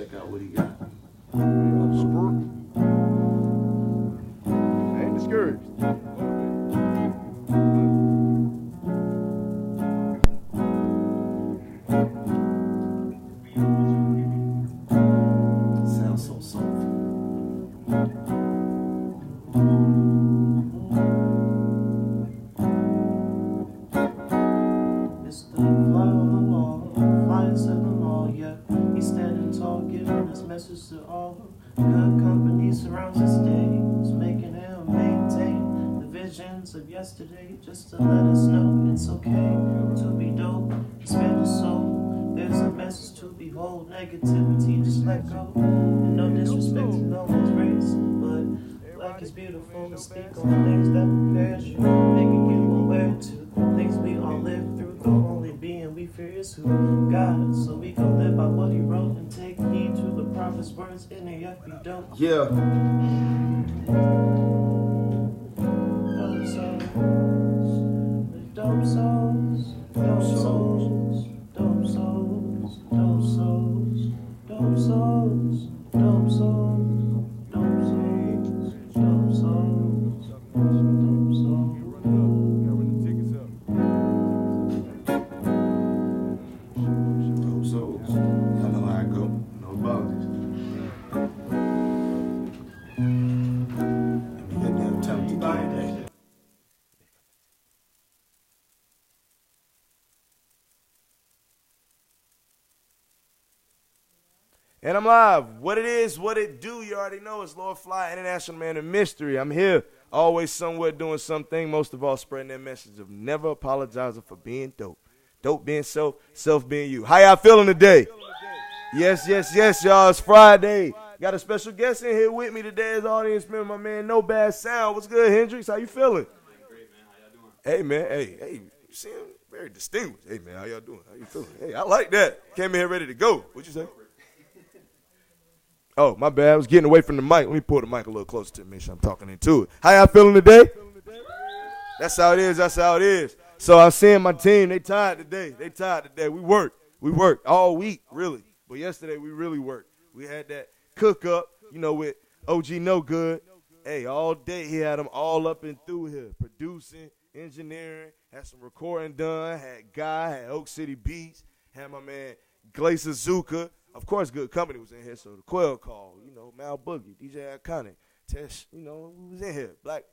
check out what he got. I ain't discouraged. Sounds so soft. It's the fly on the wall, flying at the mall, yeah. He's standing tall, giving this message to all. Good company surrounds his days, making him maintain the visions of yesterday, just to let us know it's okay to be dope, expand your soul. There's a message to behold, negativity, just let go. And no disrespect to no one's race, but black is beautiful, and speak on things that prepares you, making you aware to things we all live through. The only being we fear is who God, so we go live by what he wrote and take heed to the prophet's words. nAFbDOPE. Yeah. Dope souls, dope souls, dope souls, dope souls, dope souls, dope souls, dope souls, dope souls, dope souls. Dope souls. Y'all know how I go. No apologies. Let me get damn talented today. And I'm live. What it is, what it do, you already know. It's Lord Phly, International Man of Mystery. I'm here, always somewhere doing something, most of all spreading that message of never apologizing for being dope. Dope being self, self being you. How y'all feeling today? Yes, y'all. It's Friday. Got a special guest in here with me today as audience member, my man No Bad Sound. What's good, Hendrix? How you feeling? Great, man. How y'all doing? Hey, man. Hey, you seem very distinguished. Hey, man, how y'all doing? How you feeling? Hey, I like that. Came in here ready to go. What'd you say? Oh, my bad. I was getting away from the mic. Let me pull the mic a little closer to me, make sure I'm talking into it. How y'all feeling today? That's how it is. That's how it is. So I'm seeing my team. They tired today. We worked all week, really. But yesterday we really worked. We had that cook up, with OG No Good. Hey, all day he had them all up and through here, producing, engineering, had some recording done, had Guy, had Oak City Beats, had my man Glacier Zuka. Of course, Good Company was in here, so the Quail Call, Mal Boogie, DJ Iconic, Tesh, we was in here. Black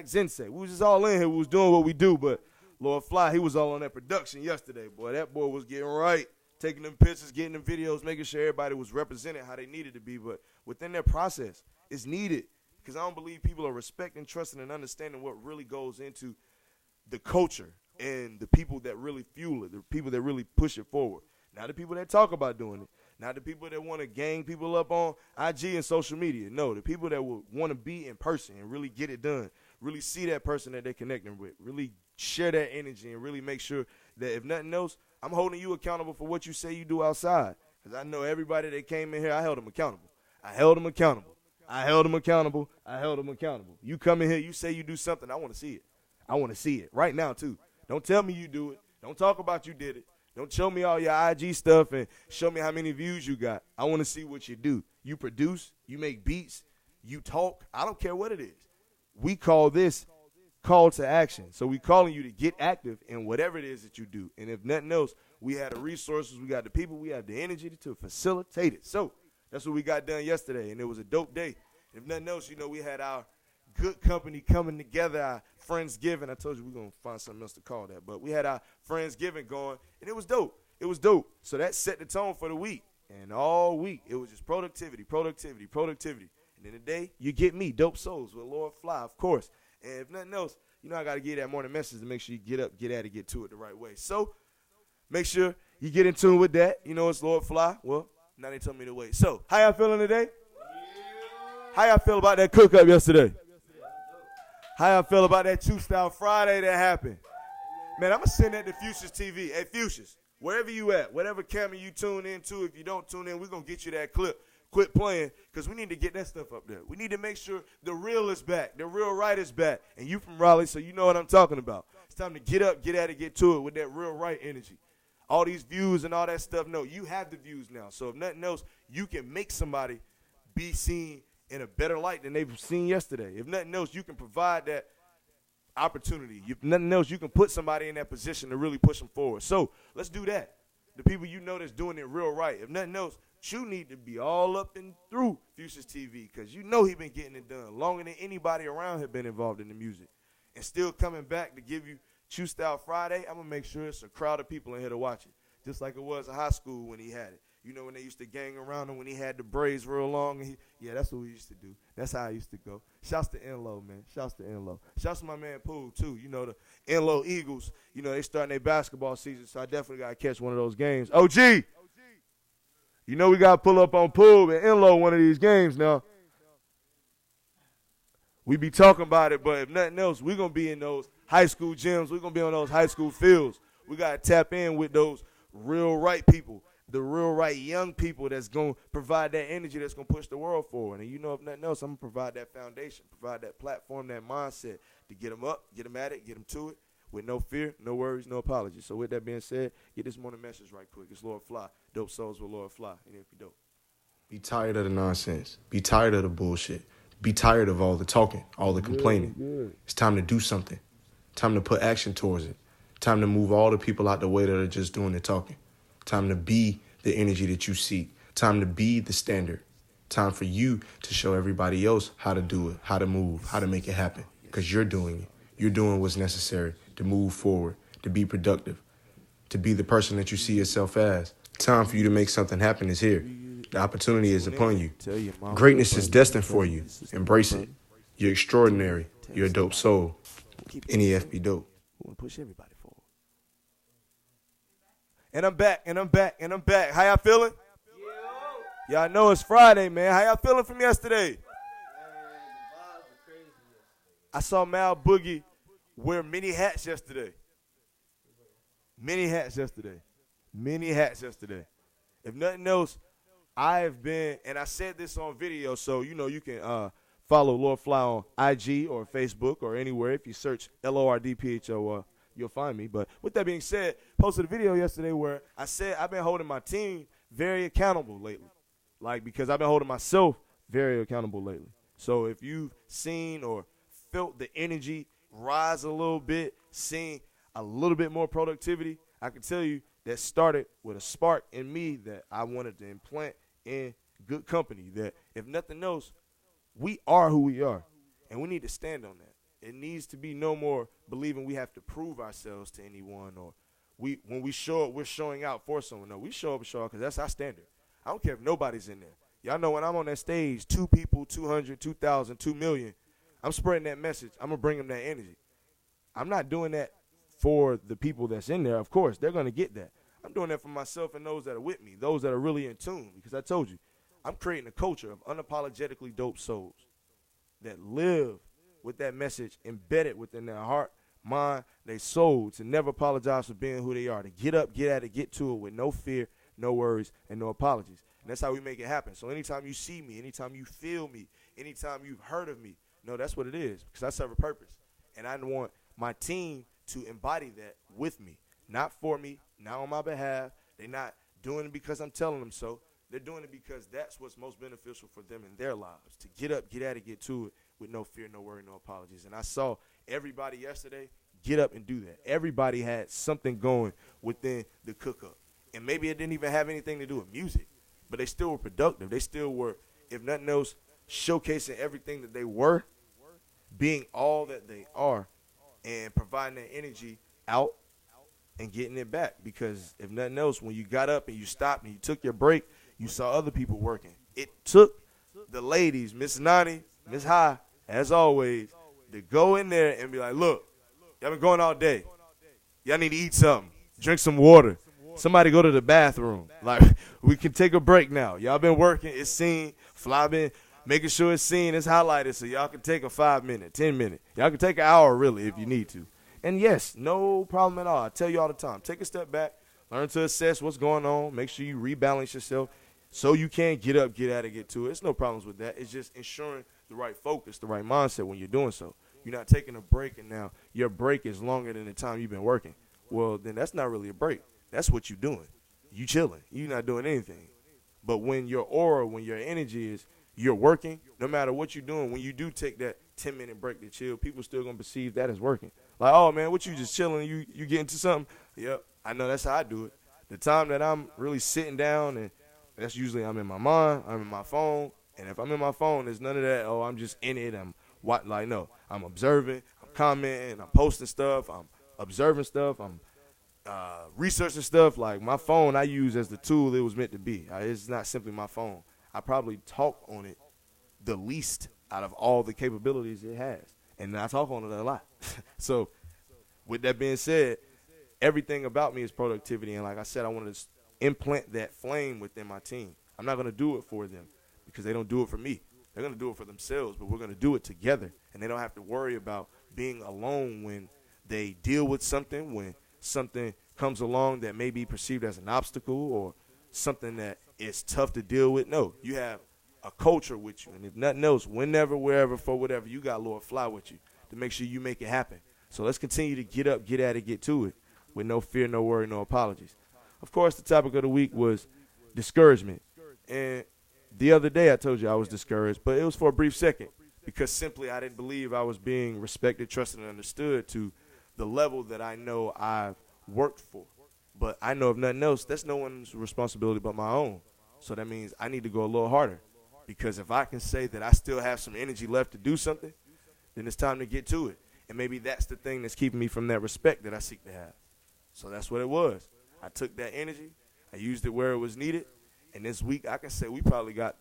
Zensei, we was just all in here. We was doing what we do, but Lord Phly, he was all on that production yesterday, boy. That boy was getting right, taking them pictures, getting them videos, making sure everybody was represented how they needed to be. But within that process, it's needed because I don't believe people are respecting, trusting, and understanding what really goes into the culture and the people that really fuel it, the people that really push it forward. Not the people that talk about doing it. Not the people that want to gang people up on IG and social media. No, the people that will want to be in person and really get it done, really see that person that they're connecting with, really share that energy and really make sure that if nothing else, I'm holding you accountable for what you say you do outside. Because I know everybody that came in here, I held them accountable. You come in here, you say you do something, I want to see it. I want to see it right now, too. Don't tell me you do it. Don't talk about you did it. Don't show me all your IG stuff and show me how many views you got. I want to see what you do. You produce, you make beats, you talk. I don't care what it is. We call this call to action. So we calling you to get active in whatever it is that you do. And if nothing else, we had the resources, we got the people, we have the energy to facilitate it. So that's what we got done yesterday, and it was a dope day. If nothing else, we had our Good Company coming together, our Friendsgiving. I told you we're going to find something else to call that. But we had our Friendsgiving going, and it was dope. So that set the tone for the week. And all week, it was just productivity. And then today, you get me, Dope Souls with Lord Phly, of course. And if nothing else, I got to give that morning message to make sure you get up, get at it, get to it the right way. So make sure you get in tune with that. It's Lord Phly. Well, now they tell me to wait. So how y'all feeling today? How y'all feel about that cook-up yesterday? How y'all feel about that Two-Style Friday that happened? Man, I'm going to send that to Fuchsia's TV. Hey, Fuchsia's, wherever you at, whatever camera you tune into, if you don't tune in, we're going to get you that clip. Quit playing, because we need to get that stuff up there. We need to make sure the real is back, the real right is back. And you from Raleigh, so you know what I'm talking about. It's time to get up, get at it, get to it with that real right energy. all these views and all that stuff. No, you have the views now. So if nothing else, you can make somebody be seen in a better light than they've seen yesterday. If nothing else, you can provide that opportunity. If nothing else, you can put somebody in that position to really push them forward. So let's do that. The people you know that's doing it real right. If nothing else, you need to be all up and through Fuchsia's TV because you know he been getting it done longer than anybody around had been involved in the music. And still coming back to give you Chew Style Friday, I'm going to make sure it's a crowd of people in here to watch it, just like it was in high school when he had it. You know, when they used to gang around him when he had the braids real long. And yeah, that's what we used to do. That's how I used to go. Shouts to Enlo, man. Shouts to Enlo. Shouts to my man Poole, too. You know, the Enlo Eagles, you know, they starting their basketball season, so I definitely got to catch one of those games. OG! You know we got to pull up on Poole and Enlo one of these games now. We be talking about it, but if nothing else, we're going to be in those high school gyms. We're going to be on those high school fields. We got to tap in with those real right people. The real right young people that's going to provide that energy that's going to push the world forward. And you know, if nothing else, I'm going to provide that foundation, provide that platform, that mindset to get them up, get them at it, get them to it with no fear, no worries, no apologies. So with that being said, get this morning message right quick. It's Lord Phly. Dope Souls with Lord Phly. nAFbDOPE. Be tired of the nonsense. Be tired of the bullshit. Be tired of all the talking, all the complaining. Good. It's time to do something. Time to put action towards it. Time to move all the people out the way that are just doing the talking. Time to be the energy that you seek. Time to be the standard. Time for you to show everybody else how to do it, how to move, how to make it happen. Because you're doing it. You're doing what's necessary to move forward, to be productive, to be the person that you see yourself as. Time for you to make something happen is here. The opportunity is upon you. Greatness is destined for you. Embrace it. You're extraordinary. You're a dope soul. nAFbDOPE. We want to push everybody forward. And I'm back, and I'm back, and I'm back. How y'all feeling? Y'all know it's Friday, man. How y'all feeling from yesterday? I saw Mal Boogie wear many hats yesterday. Many hats yesterday. Many hats yesterday. If nothing else, I have been, and I said this on video, so you know you can follow Lord Phly on IG or Facebook or anywhere. If you search LORDPHO, you'll find me. But with that being said, posted a video yesterday where I said I've been holding my team very accountable lately. Like, because I've been holding myself very accountable lately. So if you've seen or felt the energy rise a little bit, seen a little bit more productivity, I can tell you that started with a spark in me that I wanted to implant in good company. That if nothing else, we are who we are, and we need to stand on that. It needs to be no more believing we have to prove ourselves to anyone, or when we show up, we're showing out for someone. No, we show up and show out because that's our standard. I don't care if nobody's in there. Y'all know when I'm on that stage, 2 people, 200, 2,000, 2 million, I'm spreading that message. I'm going to bring them that energy. I'm not doing that for the people that's in there. Of course, they're going to get that. I'm doing that for myself and those that are with me, those that are really in tune, because I told you, I'm creating a culture of unapologetically dope souls that live with that message embedded within their heart, mind, their soul, to never apologize for being who they are, to get up, get at it, get to it with no fear, no worries, and no apologies. And that's how we make it happen. So anytime you see me, anytime you feel me, anytime you've heard of me, no, that's what it is, because I serve a purpose. And I want my team to embody that with me, not for me, not on my behalf. They're not doing it because I'm telling them so. They're doing it because that's what's most beneficial for them in their lives, to get up, get at it, get to it with no fear, no worry, no apologies. And I saw everybody yesterday get up and do that. Everybody had something going within the cook-up. And maybe it didn't even have anything to do with music, but they still were productive. They still were, if nothing else, showcasing everything that they were, being all that they are, and providing that energy out and getting it back. Because if nothing else, when you got up and you stopped and you took your break, you saw other people working. It took the ladies, Miss Nani, Miss High, as always, to go in there and be like, look, y'all been going all day. Y'all need to eat something, drink some water. Somebody go to the bathroom. Like, we can take a break now. Y'all been working. It's seen. Phly been making sure it's seen. It's highlighted so y'all can take a 5-minute, 10-minute. Y'all can take an hour, really, if you need to. And, yes, no problem at all. I tell you all the time, take a step back, learn to assess what's going on, make sure you rebalance yourself so you can get up, get at it, get to it. There's no problems with that. It's just ensuring the right focus, the right mindset when you're doing so. You're not taking a break, and now your break is longer than the time you've been working. Well, then that's not really a break. that's what you doing. You chilling. You not doing anything. But when your aura, when your energy is, you're working, no matter what you're doing, when you do take that 10-minute break to chill, people still going to perceive that as working. Like, oh, man, what you just chilling, you get into something? Yep, I know that's how I do it. The time that I'm really sitting down, and that's usually I'm in my mind, I'm in my phone, and if I'm in my phone, there's none of that, oh, I'm just in it, no, I'm observing, I'm commenting, I'm posting stuff, I'm observing stuff, I'm researching stuff. Like, my phone I use as the tool it was meant to be. It's not simply my phone. I probably talk on it the least out of all the capabilities it has, and I talk on it a lot. So with that being said, everything about me is productivity, and like I said, I wanted to implant that flame within my team. I'm not going to do it for them because they don't do it for me. They're going to do it for themselves, but we're going to do it together, and they don't have to worry about being alone when they deal with something, when something comes along that may be perceived as an obstacle or something that is tough to deal with. No, you have a culture with you, and if nothing else, whenever, wherever, for whatever, you got Lord Phly with you to make sure you make it happen. So let's continue to get up, get at it, get to it with no fear, no worry, no apologies. Of course, the topic of the week was discouragement. And the other day I told you I was discouraged, but it was for a brief second because simply I didn't believe I was being respected, trusted, and understood to the level that I know I've worked for. But I know if nothing else, that's no one's responsibility but my own. So that means I need to go a little harder, because if I can say that I still have some energy left to do something, then it's time to get to it. And maybe that's the thing that's keeping me from that respect that I seek to have. So that's what it was. I took that energy, I used it where it was needed, and this week I can say we probably got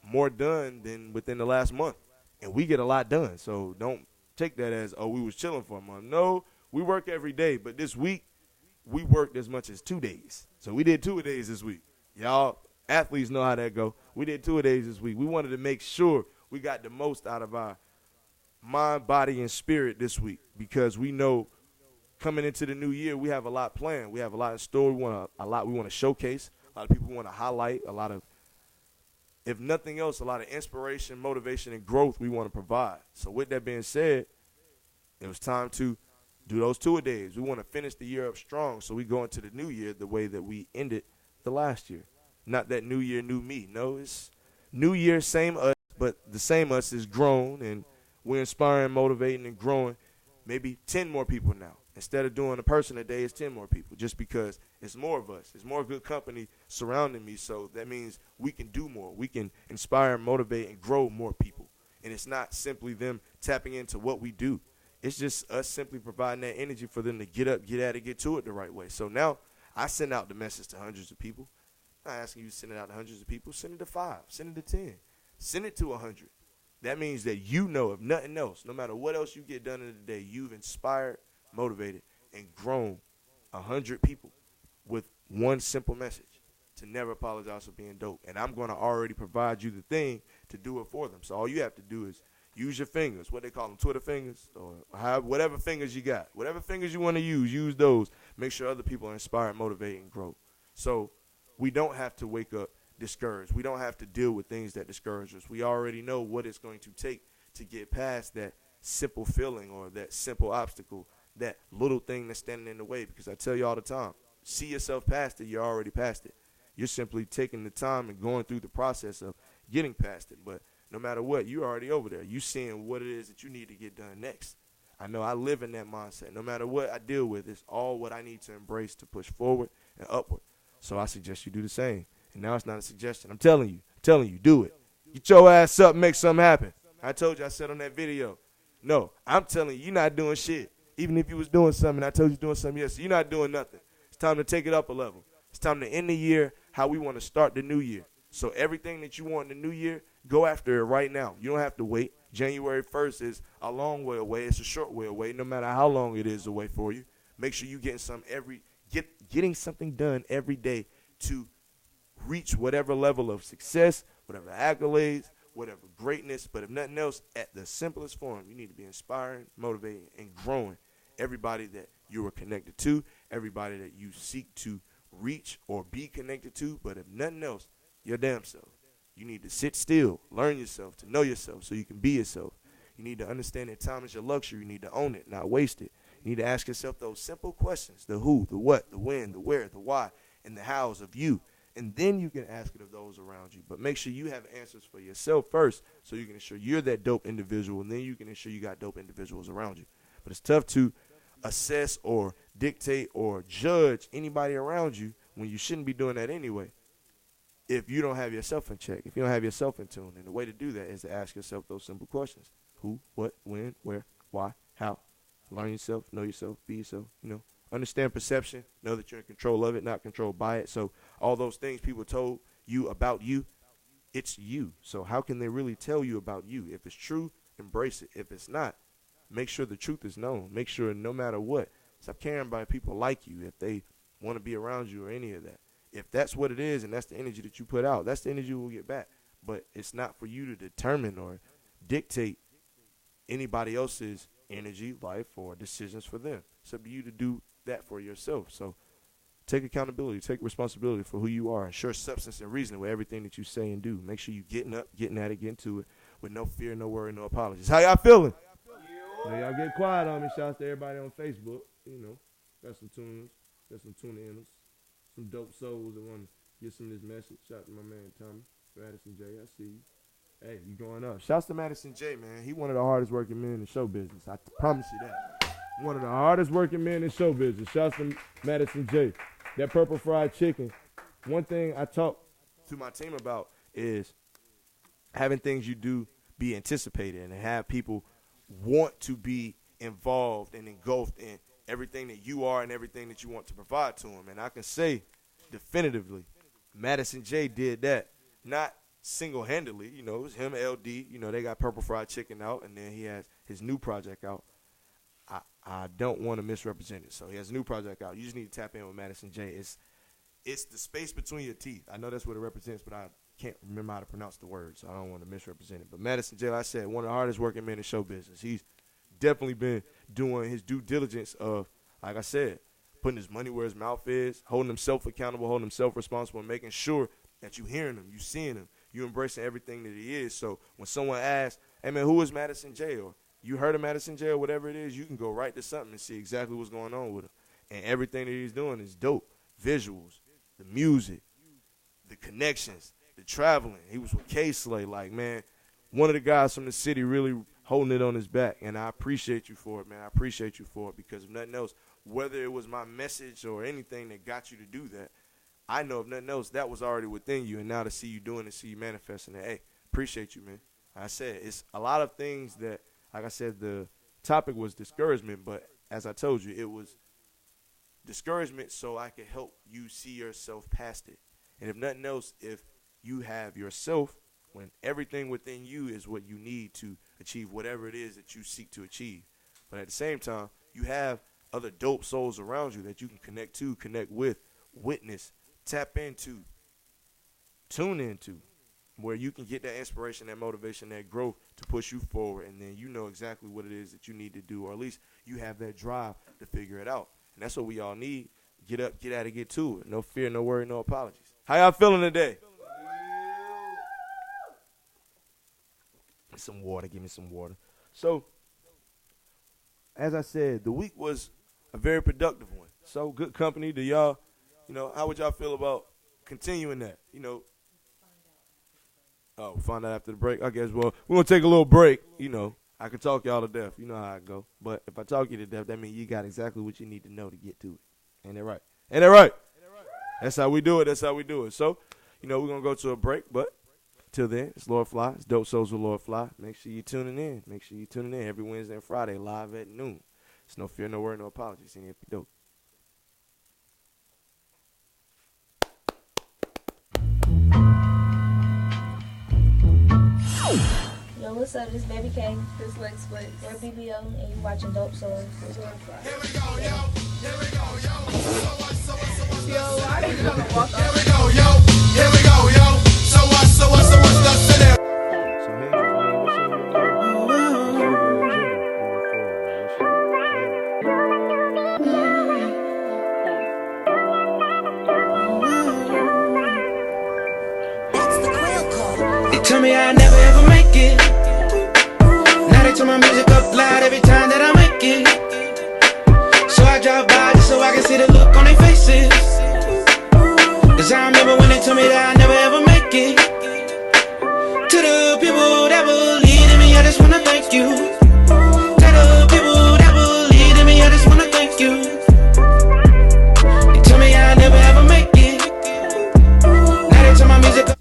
more done than within the last month. And we get a lot done. So don't take that as, oh, we was chilling for a month. No, we work every day, but this week we worked as much as 2 days. So we did 2 days this week. Y'all athletes know how that go. We did 2 days this week. We wanted to make sure we got the most out of our mind, body, and spirit this week, because we know coming into the new year we have a lot planned. We have a lot in store. We want to showcase. A lot of people want to highlight. A lot of, if nothing else, a lot of inspiration, motivation, and growth we want to provide. So with that being said, it was time to do those 2 days. We want to finish the year up strong, so we go into the new year the way that we ended the last year. Not that new year, new me. No, it's new year, same us, but the same us is grown, and we're inspiring, motivating, and growing maybe 10 more people now. Instead of doing a person a day, it's 10 more people, just because it's more of us. It's more good company surrounding me, so that means we can do more. We can inspire, motivate, and grow more people. And it's not simply them tapping into what we do. It's just us simply providing that energy for them to get up, get at it, get to it the right way. So now I send out the message to hundreds of people. I'm not asking you to send it out to hundreds of people. Send it to 5. Send it to 10. Send it to 100. That means that you know, if nothing else, no matter what else you get done in the day, you've inspired, motivated, and grown 100 people with one simple message: to never apologize for being dope. And I'm going to already provide you the thing to do it for them. So all you have to do is use your fingers, what they call them, Twitter fingers, or whatever fingers you got. Whatever fingers you want to use those. Make sure other people are inspired, motivated, and grow. So we don't have to wake up discouraged. We don't have to deal with things that discourage us. We already know what it's going to take to get past that simple feeling or that simple obstacle, that little thing that's standing in the way. Because I tell you all the time, see yourself past it, you're already past it. You're simply taking the time and going through the process of getting past it. But no matter what, you're already over there. You're seeing what it is that you need to get done next. I know I live in that mindset. No matter what I deal with, it's all what I need to embrace to push forward and upward. So I suggest you do the same. And now it's not a suggestion. I'm telling you, do it. Get your ass up and make something happen. I told you, I said on that video. No, I'm telling you, you're not doing shit. Even if you was doing something, I told you doing something yesterday, you're not doing nothing. It's time to take it up a level. It's time to end the year how we want to start the new year. So everything that you want in the new year, go after it right now. You don't have to wait. January 1st is a long way away. It's a short way away, no matter how long it is away for you. Make sure you're getting something done every day to reach whatever level of success, whatever accolades, whatever greatness. But if nothing else, at the simplest form, you need to be inspiring, motivating, and growing everybody that you are connected to, everybody that you seek to reach or be connected to. But if nothing else, your damn self. You need to sit still, learn yourself, to know yourself so you can be yourself. You need to understand that time is your luxury. You need to own it, not waste it. You need to ask yourself those simple questions: the who, the what, the when, the where, the why, and the hows of you. And then you can ask it of those around you. But make sure you have answers for yourself first, so you can ensure you're that dope individual, and then you can ensure you got dope individuals around you. But it's tough to assess or dictate or judge anybody around you when you shouldn't be doing that anyway, if you don't have yourself in check, if you don't have yourself in tune. And the way to do that is to ask yourself those simple questions: who, what, when, where, why, how. Learn yourself, know yourself, be yourself, Understand perception, know that you're in control of it, not controlled by it. So all those things people told you about you, it's you. So how can they really tell you about you? If it's true, embrace it. If it's not, make sure the truth is known. Make sure no matter what, stop caring about people like you, if they want to be around you or any of that. If that's what it is and that's the energy that you put out, that's the energy we'll get back. But it's not for you to determine or dictate anybody else's energy, life, or decisions for them. It's up to you to do that for yourself. So take accountability, take responsibility for who you are. Ensure substance and reasoning with everything that you say and do. Make sure you getting up, getting at it, getting to it with no fear, no worry, no apologies. How y'all feeling? Y'all get quiet on me. Shouts to everybody on Facebook. Got some tuners, got some tune-ins, some dope souls that want to get some of this message. Shout out to my man Tommy, Madison J. I see you. Hey, you going up. Shouts to Madison J, man. He one of the hardest working men in show business. I promise you that. One of the hardest working men in show business. Shouts to Madison J. That purple fried chicken. One thing I talk to my team about is having things you do be anticipated and have people want to be involved and engulfed in everything that you are and everything that you want to provide to them. And I can say definitively, Madison J did that. Not single-handedly, it was him, LD, they got Purple Fried Chicken out, and then he has his new project out. I don't want to misrepresent it. So he has a new project out. You just need to tap in with Madison J. It's the space between your teeth. I know that's what it represents, but I can't remember how to pronounce the word, so I don't want to misrepresent it. But Madison J, like I said, one of the hardest working men in show business. He's definitely been doing his due diligence of, like I said, putting his money where his mouth is, holding himself accountable, holding himself responsible, and making sure that you hearing him, you seeing him, you embracing everything that he is. So when someone asks, hey, man, who is Madison J? Or you heard of Madison J or whatever it is, you can go right to something and see exactly what's going on with him. And everything that he's doing is dope. Visuals, the music, the connections, the traveling. He was with K-Slay. Like, man, one of the guys from the city really holding it on his back. And I appreciate you for it, man. I appreciate you for it, because if nothing else, whether it was my message or anything that got you to do that, I know if nothing else, that was already within you. And now to see you doing it, see you manifesting it, hey, appreciate you, man. I said, it's a lot of things that, like I said, the topic was discouragement. But as I told you, it was discouragement so I could help you see yourself past it. And if nothing else, if you have yourself, when everything within you is what you need to achieve whatever it is that you seek to achieve. But at the same time, you have other dope souls around you that you can connect to, connect with, witness, tap into, tune into, where you can get that inspiration, that motivation, that growth to push you forward. And then you know exactly what it is that you need to do, or at least you have that drive to figure it out. And that's what we all need. Get up, get at it, get to it. No fear, no worry, no apologies. How y'all feeling today? Some water, give me some water. So, as I said, the week was a very productive one. So, good company. Do y'all, how would y'all feel about continuing that? Find out after the break. I guess, well, we're going to take a little break. I can talk y'all to death. You know how I go. But if I talk you to death, that means you got exactly what you need to know to get to it. Ain't that right? Ain't that right? That's how we do it. That's how we do it. So, we're going to go to a break, but till then, it's Lord Phly. It's Dope Souls with Lord Phly. Make sure you're tuning in. Make sure you're tuning in every Wednesday and Friday, live at noon. It's no fear, no worry, no apologies. nAFbDOPE. Yo, what's up? This Baby K. This Lex Split. We're BBO, and you watching Dope Souls. Here we go, yo. Here we go, yo. Yo, I didn't know to walk up. Here we go, yo. Here we go, yo. So what's the scenario? So, hey, man, what's on your They tell me I never ever make it. Now they turn my music up loud every time that I make it. the people that believe in me, I just wanna thank you. To the people that believe in me, I just wanna thank you. They tell me I never ever make it. Now they turn my music up.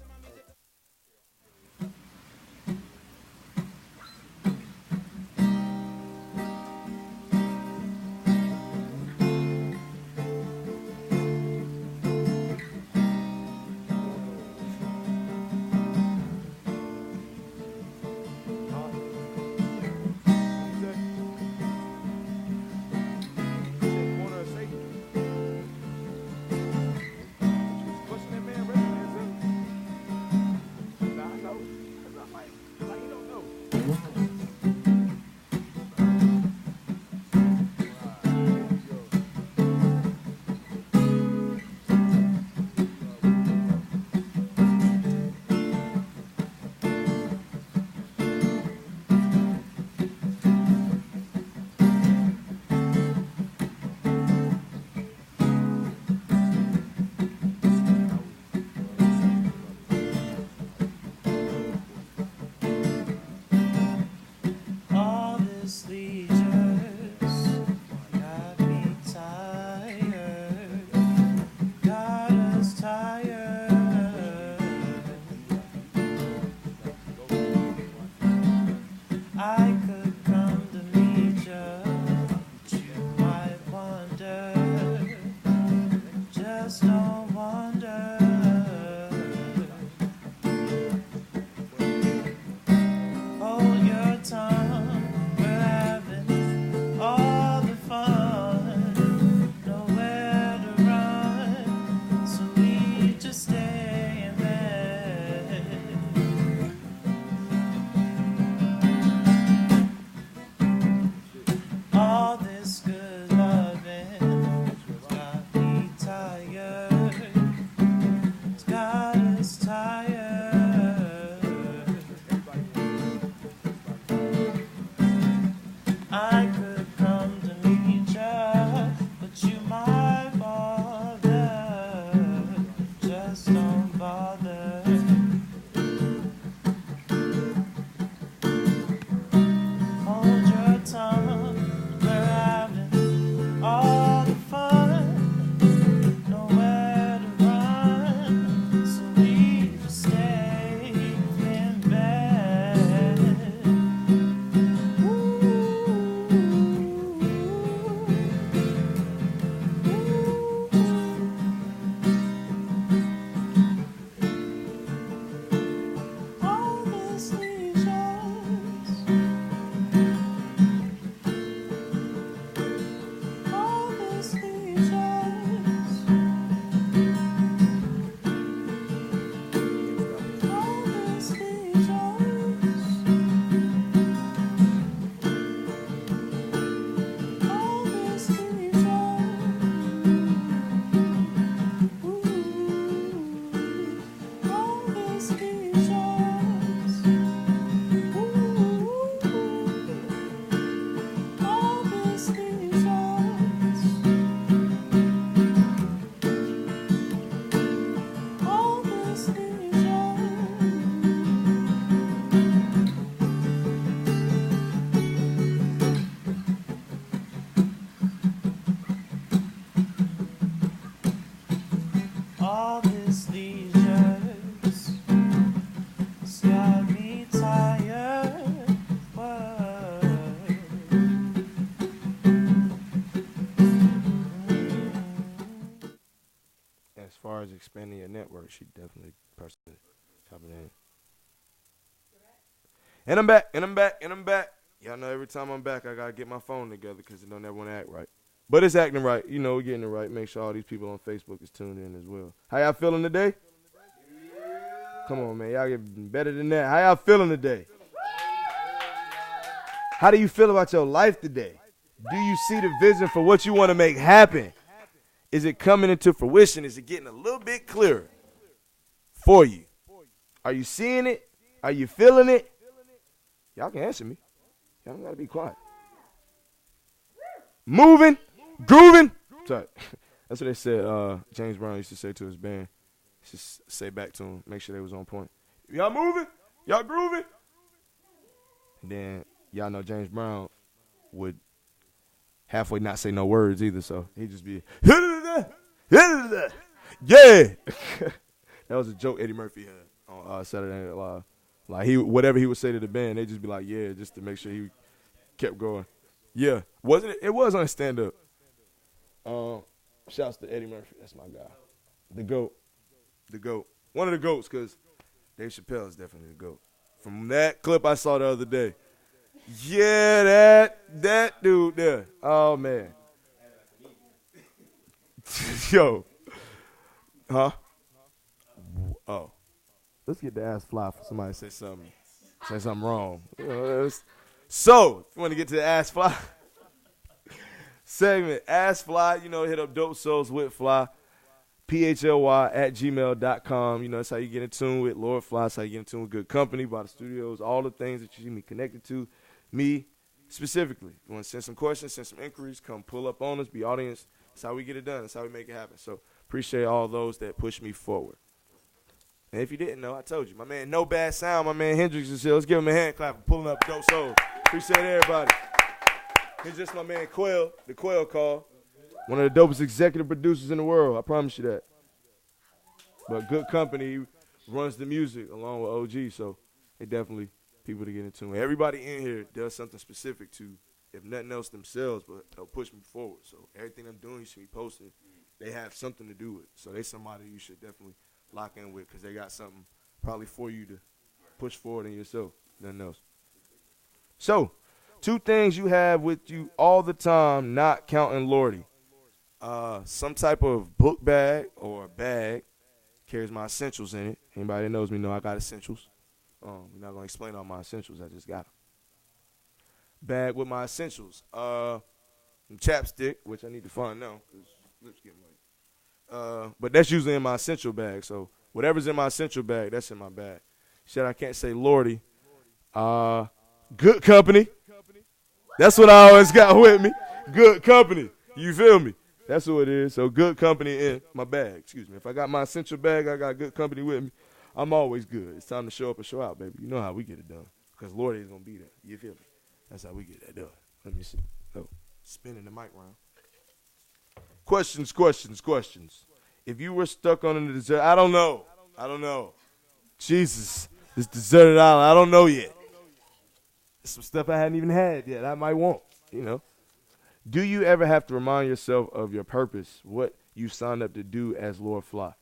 All this leisures got me tired, got us tired. I could come to meet you, but you might wonder, just don't wonder. Hold your tongue, we're having all the fun, nowhere to run, so we just stay in bed. All this good loving got me tired, it's got us tired. I could come to meet you, but you might bother, just don't bother. Hold your tongue, we're having all the fun, nowhere to run, so we just stay in bed. All this leisures, all this leisures, all this leisures, all this leisures, all this leisures, all this leisures, all this all this leisure's got me tired. Whoa. As far as expanding your network, she definitely pressed the top of that. And I'm back, and I'm back, and I'm back. Y'all know every time I'm back, I got to get my phone together because it don't ever want to act right. But it's acting right. You know, we're getting it right. Make sure all these people on Facebook is tuned in as well. How y'all feeling today? Come on, man. Y'all get better than that. How y'all feeling today? How do you feel about your life today? Do you see the vision for what you want to make happen? Is it coming into fruition? Is it getting a little bit clearer for you? Are you seeing it? Are you feeling it? Y'all can answer me. Y'all don't got to be quiet. Moving, grooving. Sorry. That's what they said. James Brown used to say to his band. Just say back to him. Make sure they was on point. Y'all moving? Y'all grooving? And then y'all know James Brown would halfway not say no words either, so he'd just be, yeah. That was a joke Eddie Murphy had on Saturday Night Live. Like whatever he would say to the band, they'd just be like, yeah, just to make sure he kept going. Yeah, wasn't it? It was on stand up. Shouts to Eddie Murphy. That's my guy. The GOAT. The GOAT. One of the GOATs, because Dave Chappelle is definitely the GOAT. From that clip I saw the other day. Yeah, that dude there. Oh, man. Yo. Huh? Oh. Let's get the ass fly for somebody to say something wrong. So, if you want to get to the ass fly segment, ass fly, hit up Dope Souls with Phly, PHLY@gmail.com. That's how you get in tune with Lord Phly. That's how you get in tune with Good Company, BATA Studios, all the things that you see me connected to, me specifically. You want to send some questions, send some inquiries, come pull up on us, be audience. That's how we get it done. That's how we make it happen. So, appreciate all those that push me forward. And if you didn't know, I told you. My man, No Bad Sound, my man Hendrix is here. Let's give him a hand clap for pulling up Dope Soul. Appreciate everybody. He's just my man Quail, the Quail Call. One of the dopest executive producers in the world. I promise you that. But Good Company runs the music along with OG, so they definitely people to get into. And everybody in here does something specific to, if nothing else, themselves, but they'll push me forward. So everything I'm doing, you see me posting, they have something to do with. So they somebody you should definitely lock in with because they got something probably for you to push forward in yourself, nothing else. So, 2 things you have with you all the time, not counting Lordy. Some type of book bag or bag carries my essentials in it. Anybody that knows me know I got essentials. We're not going to explain all my essentials. I just got them. Bag with my essentials. Chapstick, which I need to find now because lips getting white. But that's usually in my essential bag. So whatever's in my essential bag, that's in my bag. Shit, I can't say Lordy. Good Company. That's what I always got with me. Good Company. You feel me? That's who it is. So Good Company in my bag. Excuse me. If I got my essential bag, I got Good Company with me. I'm always good. It's time to show up and show out, baby. You know how we get it done. Because Lordy is going to be there. You feel me? That's how we get that done. Let me see. Oh, spinning the mic round. Questions. If you were stuck on a desert, I don't know. Jesus, this deserted island, I don't know yet. There's some stuff I hadn't even had yet. I might want, Do you ever have to remind yourself of your purpose, what you signed up to do as Lord Phly?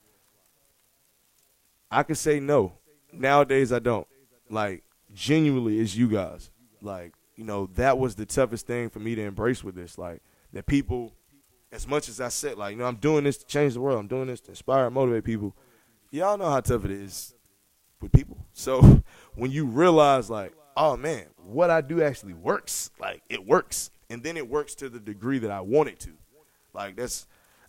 I could say no. Nowadays, I don't. Like, genuinely, it's you guys. Like, that was the toughest thing for me to embrace with this. Like, that people, as much as I said, like, I'm doing this to change the world. I'm doing this to inspire and motivate people. Y'all know how tough it is with people. So when you realize, like, oh, man, what I do actually works. Like, it works. And then it works to the degree that I want it to. Like,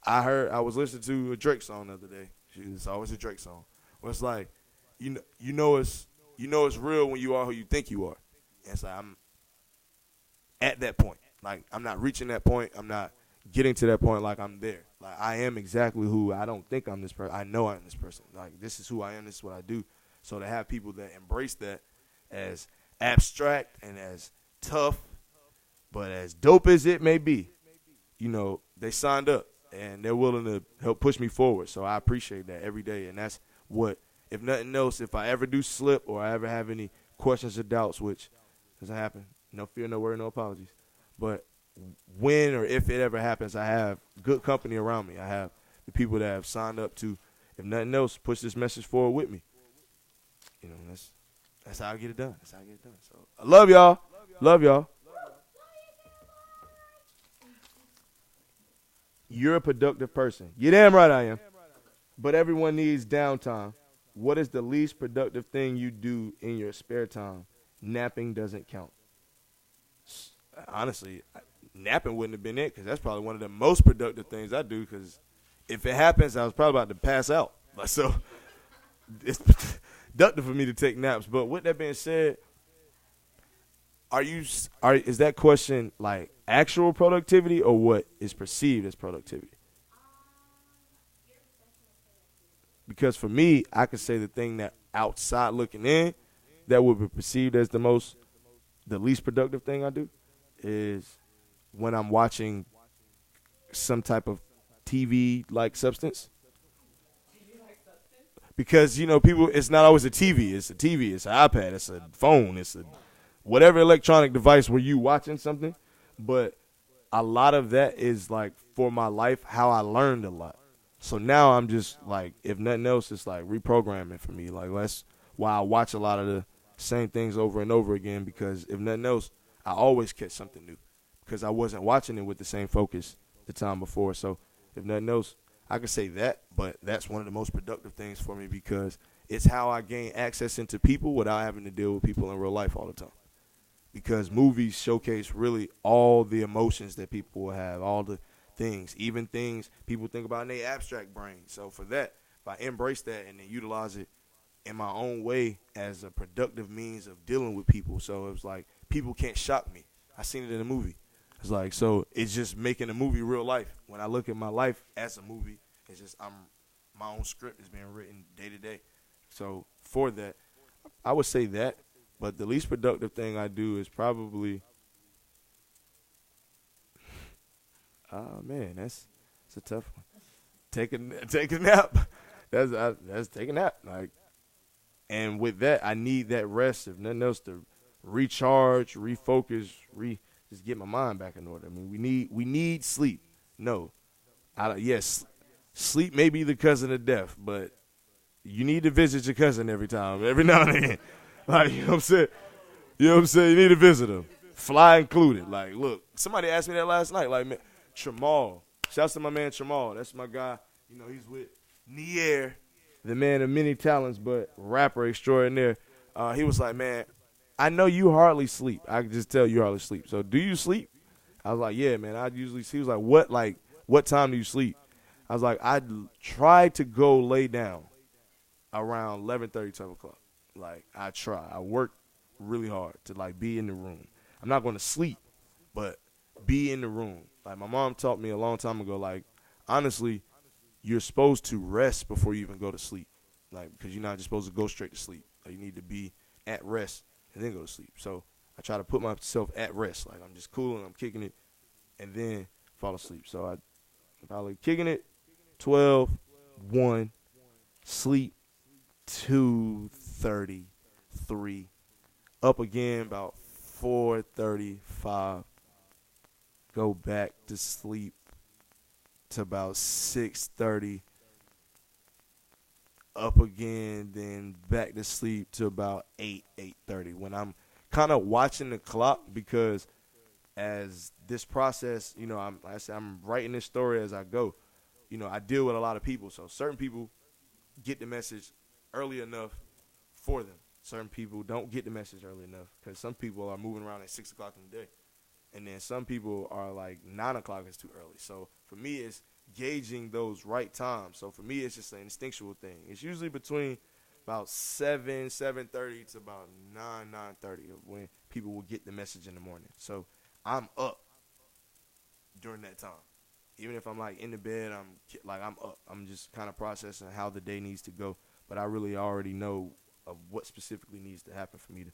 I was listening to a Drake song the other day. It's always a Drake song. Where it's like, you know it's real when you are who you think you are. And it's like, I'm at that point. Like, I'm not reaching that point. I'm not getting to that point like I'm there. Like, I am exactly who I don't think I'm this person. I know I'm this person. Like, this is who I am. This is what I do. So to have people that embrace that as abstract and as tough, but as dope as it may be, they signed up and they're willing to help push me forward. So I appreciate that every day. And that's what, if nothing else, if I ever do slip or I ever have any questions or doubts, which doesn't happen, no fear, no worry, no apologies. But when or if it ever happens, I have good company around me. I have the people that have signed up to, if nothing else, push this message forward with me. That's how I get it done. So I love y'all. Love y'all. You're a productive person. You're damn right I am. But everyone needs downtime. What is the least productive thing you do in your spare time? Napping doesn't count. Honestly, napping wouldn't have been it because that's probably one of the most productive things I do because if it happens, I was probably about to pass out. So it's productive for me to take naps. But with that being said, is that question like actual productivity or what is perceived as productivity? Because for me, I could say the thing that outside looking in that would be perceived as the least productive thing I do is when I'm watching some type of TV-like substance. Because, people, it's not always a TV. It's a TV. It's an iPad. It's a phone. It's a whatever electronic device where you watching something. But a lot of that is, like, for my life, how I learned a lot. So now I'm just, like, if nothing else, it's, like, reprogramming for me. Like, that's why I watch a lot of the same things over and over again, because if nothing else, I always catch something new because I wasn't watching it with the same focus the time before. So if nothing else, I could say that, but that's one of the most productive things for me because it's how I gain access into people without having to deal with people in real life all the time. Because movies showcase really all the emotions that people will have, all the things, even things people think about in their abstract brain. So for that, if I embrace that and then utilize it in my own way as a productive means of dealing with people. So it's like people can't shock me. I seen it in a movie. It's like, so it's just making a movie real life. When I look at my life as a movie, it's just my own script is being written day to day. So for that, I would say that. But the least productive thing I do is probably, oh man, that's a tough one. Take a nap. That's take a nap. Like, and with that, I need that rest, if nothing else, to recharge, refocus, just get my mind back in order. I mean, we need sleep. No, yes, sleep may be the cousin of death, but you need to visit your cousin every now and then. Like, you know what I'm saying? You know what I'm saying? You need to visit him, Phly included. Like, look, somebody asked me that last night. Like, man, Tramal. Shouts to my man Tramal. That's my guy. You know, he's with nAFbDOPE, the man of many talents, but rapper extraordinaire. He was like, man, I know you hardly sleep. I can just tell you hardly sleep. So do you sleep? I was like, yeah, man. I usually sleep. He was like, what time do you sleep? I was like, I try to go lay down around 11:30, 12 o'clock. Like, I try. I work really hard to, like, be in the room. I'm not going to sleep, but be in the room. Like, my mom taught me a long time ago, like, honestly, you're supposed to rest before you even go to sleep. Like, because you're not just supposed to go straight to sleep. Like, you need to be at rest and then go to sleep. So I try to put myself at rest. Like, I'm just cool and I'm kicking it and then fall asleep. So I probably kicking it 12, 1, sleep 2:30, 3, up again about 4:30, 5, go back to sleep to about 6:30, up again, then back to sleep to about 8:30. When I'm kind of watching the clock, because as this process, you know, I'm writing this story as I go. You know, I deal with a lot of people, so certain people get the message early enough for them. Certain people don't get the message early enough because some people are moving around at 6 o'clock in the day. And then some people are like 9 o'clock is too early. So for me, it's gauging those right times. So for me, it's just an instinctual thing. It's usually between about 7:30 to about 9:30 when people will get the message in the morning. So I'm up during that time. Even if I'm like in the bed, I'm up. I'm just kind of processing how the day needs to go. But I really already know of what specifically needs to happen for me to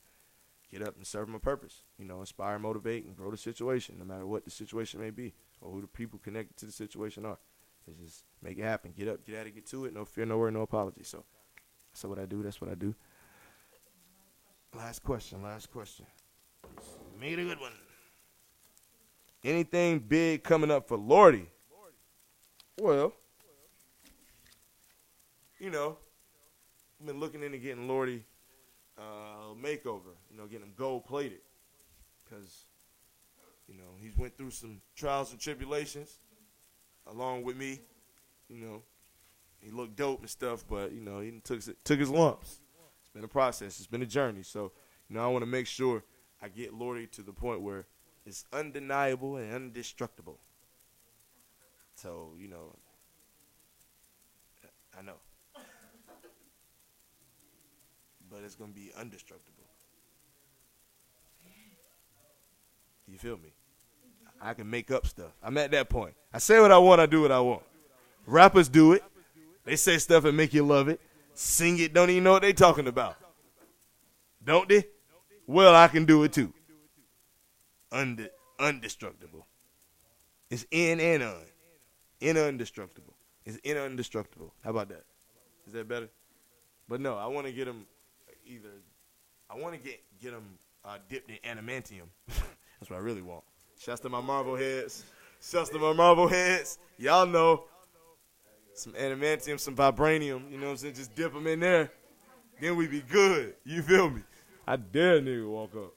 get up and serve my purpose. You know, inspire, motivate, and grow the situation, no matter what the situation may be or who the people connected to the situation are. It's just make it happen. Get up, get at it, get to it. No fear, no worry, no apology. So that's what I do. That's what I do. Last question. Make it a good one. Anything big coming up for Lordy? Well, you know, I've been looking into getting Lordy a makeover, you know, getting him gold plated. Because, you know, he's went through some trials and tribulations along with me. You know, he looked dope and stuff, but, you know, he took his lumps. It's been a process. It's been a journey. So, you know, I want to make sure I get Lordy to the point where it's undeniable and indestructible. So, you know, I know. But it's going to be indestructible. You feel me? I can make up stuff. I'm at that point. I say what I want, I do what I want. Rappers do it. They say stuff and make you love it. Sing it, don't even know what they talking about. Don't they? Well, I can do it too. Undestructible. It's in and un. Indestructible. It's indestructible. How about that? Is that better? But no, I want to get them either. I want to get them dipped in adamantium. That's what I really want. Shouts to my Marvel heads. Y'all know. Some adamantium, some vibranium. You know what I'm saying? Just dip them in there. Then we be good. You feel me? I dare a nigga walk up.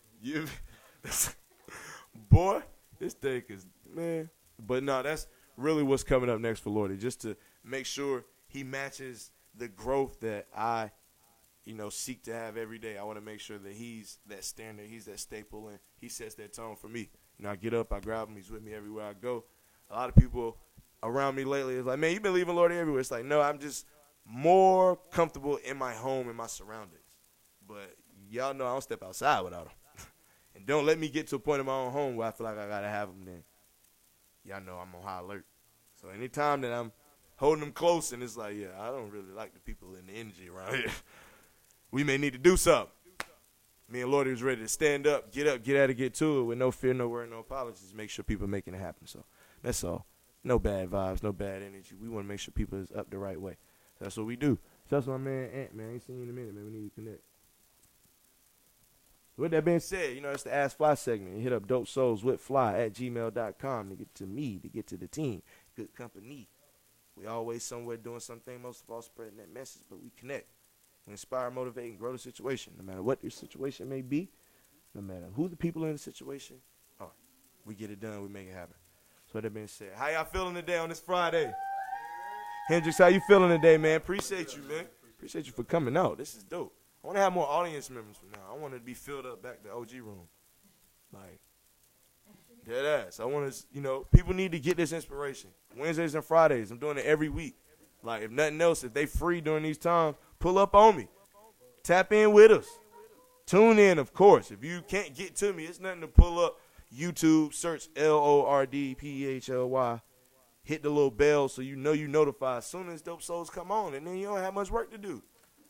Boy, this thing is, man. But no, that's really what's coming up next for Lordy. Just to make sure he matches the growth that I, seek to have every day. I want to make sure that he's that standard, he's that staple, and he sets that tone for me. I get up, I grab him, he's with me everywhere I go. A lot of people around me lately is like, man, you've been leaving Lordy everywhere. It's like, no, I'm just more comfortable in my home and my surroundings. But y'all know I don't step outside without him. And don't let me get to a point in my own home where I feel like I got to have him then. Y'all know I'm on high alert. So anytime that I'm holding them close and it's like, yeah, I don't really like the people in the energy around here. We may need to do something. Me and Lordy was ready to stand up, get at it, get to it with no fear, no worry, no apologies. Make sure people making it happen. So that's all. No bad vibes, no bad energy. We want to make sure people is up the right way. That's what we do. So that's my man Ant, man. I ain't seen you in a minute, man. We need to connect. With that being said, it's the Ask Phly segment. You hit up dopesoulswithphly@gmail.com to get to me, to get to the team. Good company. We always somewhere doing something, most of all spreading that message, but we connect. We inspire, motivate, and grow the situation. No matter what your situation may be, no matter who the people in the situation are, we get it done, we make it happen. So with that being said, how y'all feeling today on this Friday? Hendrix, how you feeling today, man? Appreciate you, man. Appreciate you for coming out. This is dope. I want to have more audience members from now. I want to be filled up back to OG room. Like, dead ass. I want to, people need to get this inspiration. Wednesdays and Fridays, I'm doing it every week. Like, if nothing else, if they free during these times, pull up on me. Tap in with us. Tune in, of course. If you can't get to me, it's nothing to pull up YouTube, search LORDPHLY. Hit the little bell so you notify as soon as Dope Souls come on, and then you don't have much work to do.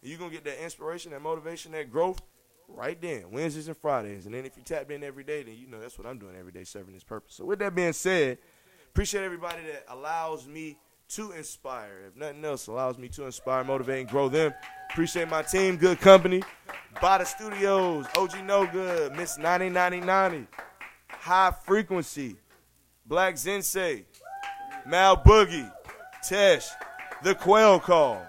You're going to get that inspiration, that motivation, that growth right then, Wednesdays and Fridays. And then if you tap in every day, then that's what I'm doing every day, serving this purpose. So with that being said, appreciate everybody that allows me to inspire. If nothing else, allows me to inspire, motivate, and grow them. Appreciate my team, good company. BATA Studios, OG No Good, Miss 909090, High Frequency, Black Zensei, Mal Boogie, Tesh, The Quail Call.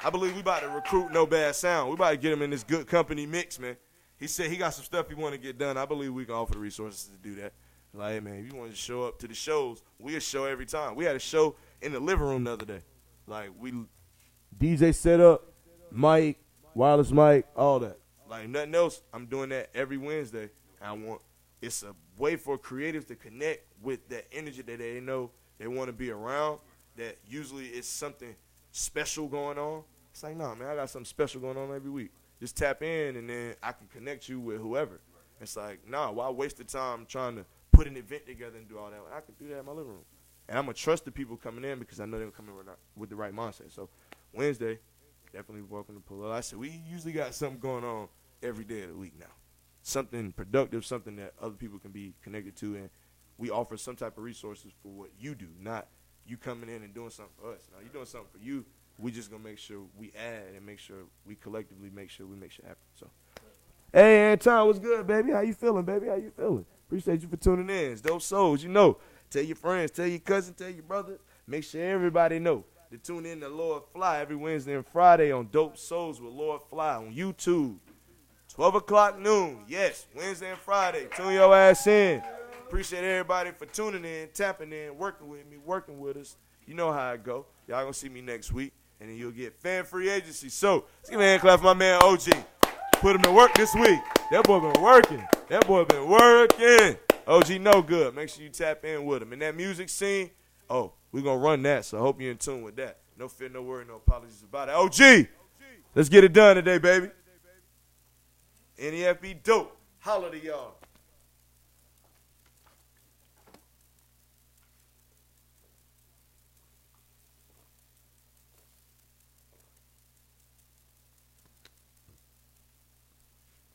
I believe we about to recruit No Bad Sound. We about to get him in this good company mix, man. He said he got some stuff he want to get done. I believe we can offer the resources to do that. Like, hey, man, if you want to show up to the shows, we'll show every time. We had a show in the living room the other day. Like, we DJ set up, mic, wireless mic, all that. Like, nothing else. I'm doing that every Wednesday. It's a way for creatives to connect with that energy that they know they want to be around, that usually it's something special going on. It's like, nah, man, I got something special going on every week. Just tap in, and then I can connect you with whoever. It's like, nah, why waste the time trying to put an event together and do all that? I can do that in my living room. And I'm going to trust the people coming in because I know they're coming with the right mindset. So Wednesday, definitely welcome to pull up. Like I said, we usually got something going on every day of the week now. Something productive, something that other people can be connected to, and we offer some type of resources for what you do, not you coming in and doing something for us. Now, you're doing something for you. We just going to make sure we add and make sure we collectively make sure we make shit happen. So, hey, Anton, what's good, baby? How you feeling, baby? How you feeling? Appreciate you for tuning in. It's Dope Souls. Tell your friends, tell your cousin, tell your brother. Make sure everybody know to tune in to Lord Phly every Wednesday and Friday on Dope Souls with Lord Phly on YouTube. 12 o'clock noon. Yes, Wednesday and Friday. Tune your ass in. Appreciate everybody for tuning in, tapping in, working with me, working with us. You know how it go. Y'all gonna see me next week, and then you'll get fan free agency. So let's give a hand clap for my man OG. Put him to work this week. That boy been working. OG No Good. Make sure you tap in with him. And that music scene, we're gonna run that. So I hope you're in tune with that. No fear, no worry, no apologies about it. OG, let's get it done today, baby. nAFbDOPE. Holla to y'all.